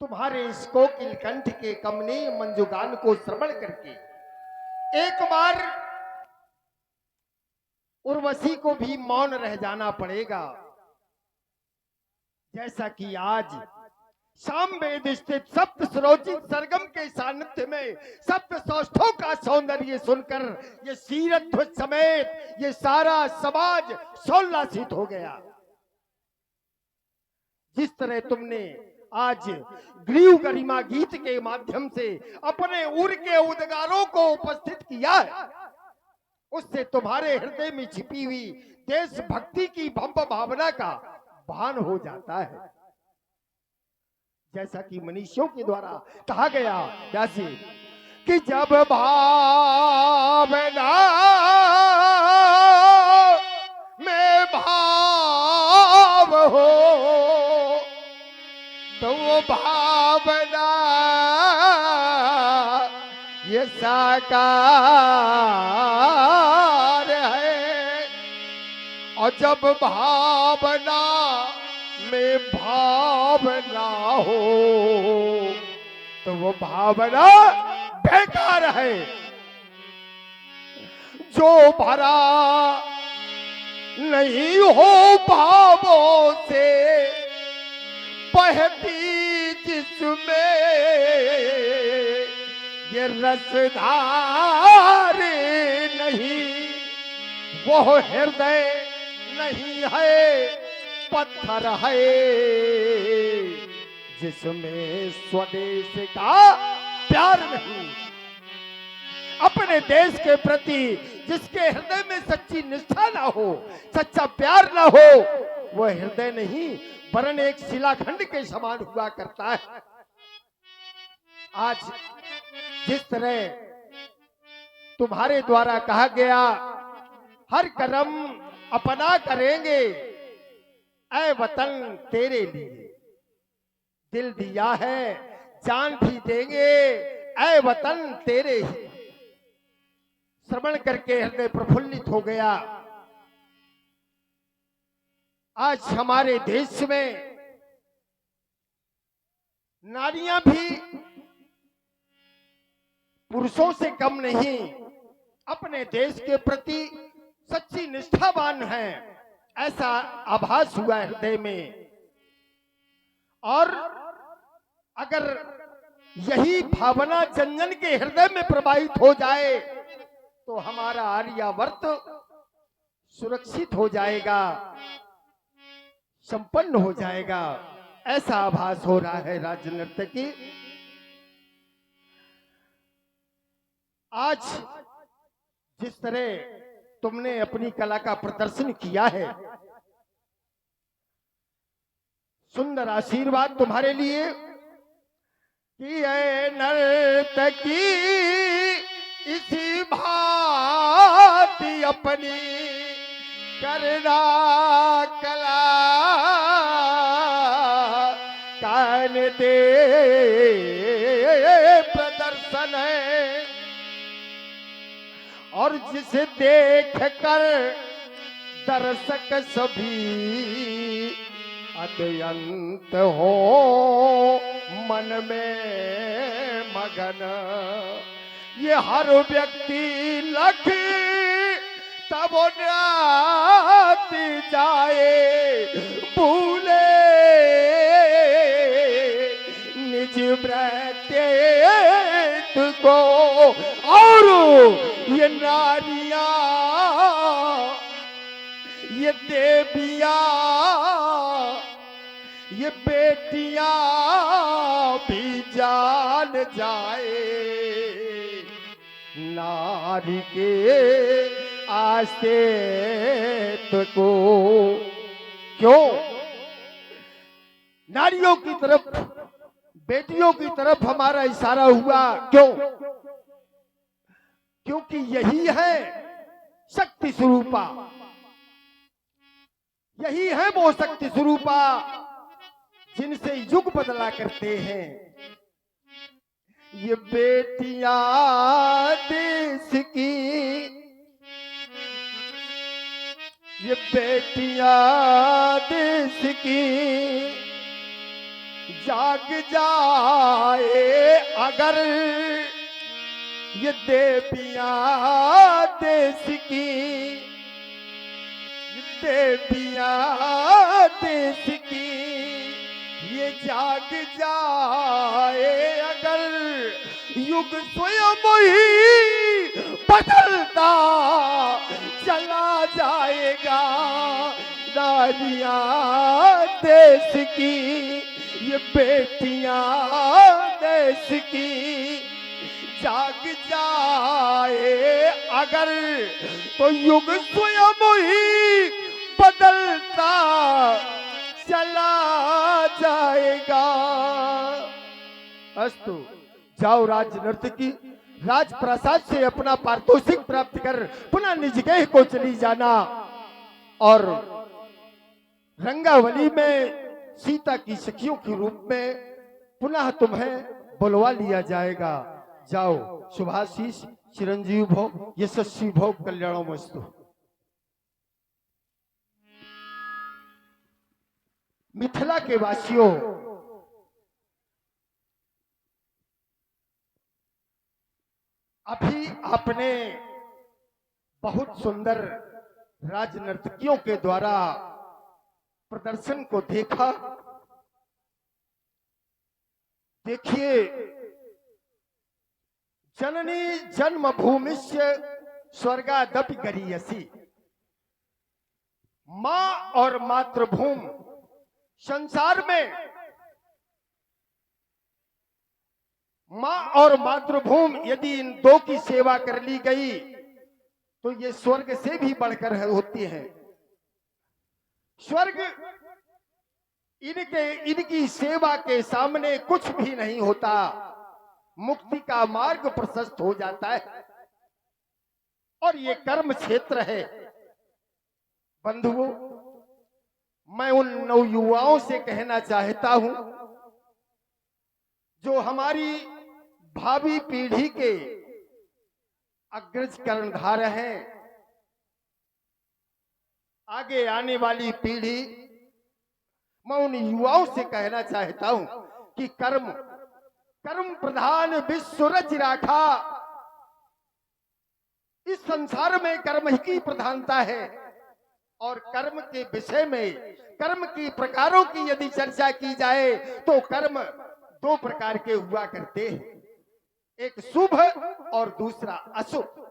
तुम्हारे इस कोकिल कंठ के कमनीय मंजुगान को श्रवण करके एक बार उर्वशी को भी मौन रह जाना पड़ेगा। जैसा कि आज सामवेद स्थित सप्त सरोजित सरगम के सानिध्य में सप्त सौष्ठों का सौंदर्य सुनकर ये सीरत ध्वज समेत ये सारा समाज सोल्लासित हो गया। जिस तरह तुमने आज ग्रीव गरिमा गीत के माध्यम से अपने उर के उद्गारों को उपस्थित किया है, उससे तुम्हारे हृदय में छिपी हुई देशभक्ति की भव्य भावना का भान हो जाता है। जैसा कि मनीषियों के द्वारा कहा गया, जैसे कि जब भावना में भाव हो तो वो भावना ये साकार है, और जब भावना में भावना हो तो वो भावना बेकार है। जो भरा नहीं हो भावों से बहती जिसमें ये रसधार नहीं, वो हृदय नहीं है पत्थर है जिसमें स्वदेश का प्यार नहीं। अपने देश के प्रति जिसके हृदय में सच्ची निष्ठा ना हो, सच्चा प्यार ना हो, वह हृदय नहीं वरन एक शिलाखंड के समान हुआ करता है। आज जिस तरह तुम्हारे द्वारा कहा गया, हर कर्म अपना करेंगे ऐ वतन तेरे लिए, दिल दिया है जान भी देंगे ऐ वतन तेरे ही। श्रवण करके हृदय प्रफुल्लित हो गया। आज हमारे देश में नारियां भी पुरुषों से कम नहीं अपने देश के प्रति सच्ची निष्ठावान हैं, ऐसा आभास हुआ हृदय में। और अगर यही भावना जन जन के हृदय में प्रवाहित हो जाए तो हमारा आर्यावर्त सुरक्षित हो जाएगा, संपन्न हो जाएगा, ऐसा आभास हो रहा है। राज्य नृत्य की आज जिस तरह तुमने अपनी कला का प्रदर्शन किया है, सुंदर आशीर्वाद तुम्हारे लिए कि ऐ नर्तकी इसी भांति अपनी करना कला कान दे प्रदर्शन है, और जिसे देख कर दर्शक सभी अत्यंत हो मन में मगन, ये हर व्यक्ति लख तब नात जाए भूले निज व्रत को। और ये नारियां ये देवियां ये बेटियां भी जान जाए नारी के अस्तित्व को। क्यों नारियों की तरफ बेटियों की तरफ हमारा इशारा हुआ? क्यों? क्योंकि यही है शक्ति स्वरूपा, यही है वो शक्ति स्वरूपा जिनसे युग बदला करते हैं। ये बेटियां देश की, ये बेटियां देश की जाग जाए अगर ये देवियां देश की, ये देवियां देश की, ये जाग जाए अगर युग स्वयं ही बदलता चला जाएगा। नारियां देश की, ये बेटियां देश की, जाग जाए अगर तो युग स्वयं ही बदलता चला जाएगा। अस्तु, जाओ राज नर्तकी, राजप्रासाद से अपना पारितोषिक प्राप्त कर पुनः निज गृह को चली जाना और रंगावली में सीता की सखियों के रूप में पुनः तुम्हें बुलवा लिया जाएगा। जाओ, शुभाशीष, चिरंजीव भव, यशस्वी भव, कल्याणमस्तु। मिथिला के वासियों, अभी आपने बहुत सुंदर राजनर्तकियों के द्वारा प्रदर्शन को देखा। देखिए, जननी जन्मभूमिस्य स्वर्गादपि गरीयसी, मां और मातृभूमि संसार में, मां और मातृभूमि यदि इन दो की सेवा कर ली गई तो ये स्वर्ग से भी बढ़कर होती है। स्वर्ग इनकी सेवा के सामने कुछ भी नहीं होता, मुक्ति का मार्ग प्रशस्त हो जाता है और ये कर्म क्षेत्र है। बंधुओं, मैं उन नवयुवाओं से कहना चाहता हूं जो हमारी भावी पीढ़ी के अग्रज कर्णधार हैं, आगे आने वाली पीढ़ी, मैं उन युवाओं से कहना चाहता हूं कि कर्म प्रधान विश्व रच राखा। इस संसार में कर्म ही की प्रधानता है और कर्म के विषय में, कर्म की प्रकारों की यदि चर्चा की जाए तो कर्म दो प्रकार के हुआ करते हैं, एक शुभ और दूसरा अशुभ।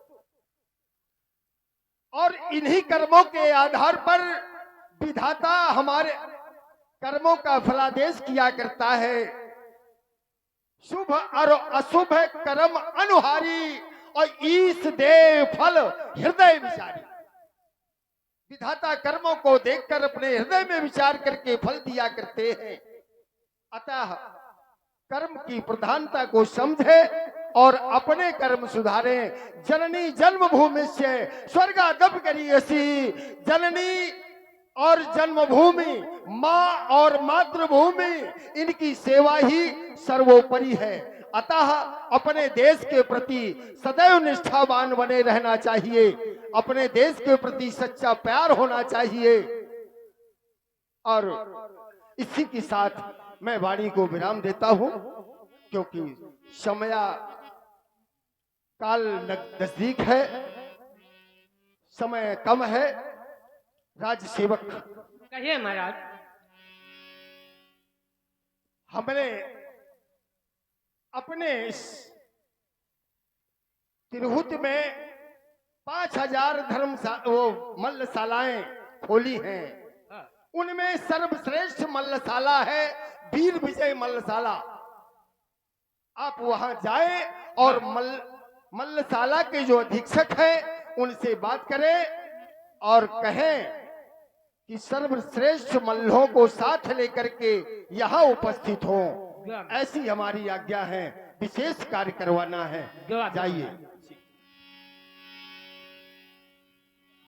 और इन्हीं कर्मों के आधार पर विधाता हमारे कर्मों का फलादेश किया करता है। शुभ और अशुभ कर्म अनुहारी और ईश दे फल हृदय विचारी। विधाता कर्मों को देखकर अपने हृदय में विचार करके फल दिया करते हैं। अतः कर्म की प्रधानता को समझे और अपने कर्म सुधारें। जननी जन्मभूमि से स्वर्गादप करियसी, जननी और जन्मभूमि, मां और मातृभूमि, इनकी सेवा ही सर्वोपरि है। अतः अपने देश के प्रति सदैव निष्ठावान बने रहना चाहिए, अपने देश के प्रति सच्चा प्यार होना चाहिए। और इसी के साथ मैं वाणी को विराम देता हूं, क्योंकि समय काल नजदीक है, समय कम है। राज सेवक, कहिए महाराज। हमने अपने इस तिरहुत में 5000 मल्लशालाएं खोली हैं। उनमें सर्वश्रेष्ठ मल्लशाला है वीर विजय मल्लशाला। आप वहां जाएं और मल्लशाला के जो अधीक्षक हैं उनसे बात करें और कहें कि सर्वश्रेष्ठ मल्लों को साथ लेकर के यहाँ उपस्थित हो। ऐसी हमारी आज्ञा है, विशेष कार्य करवाना है। जाइए।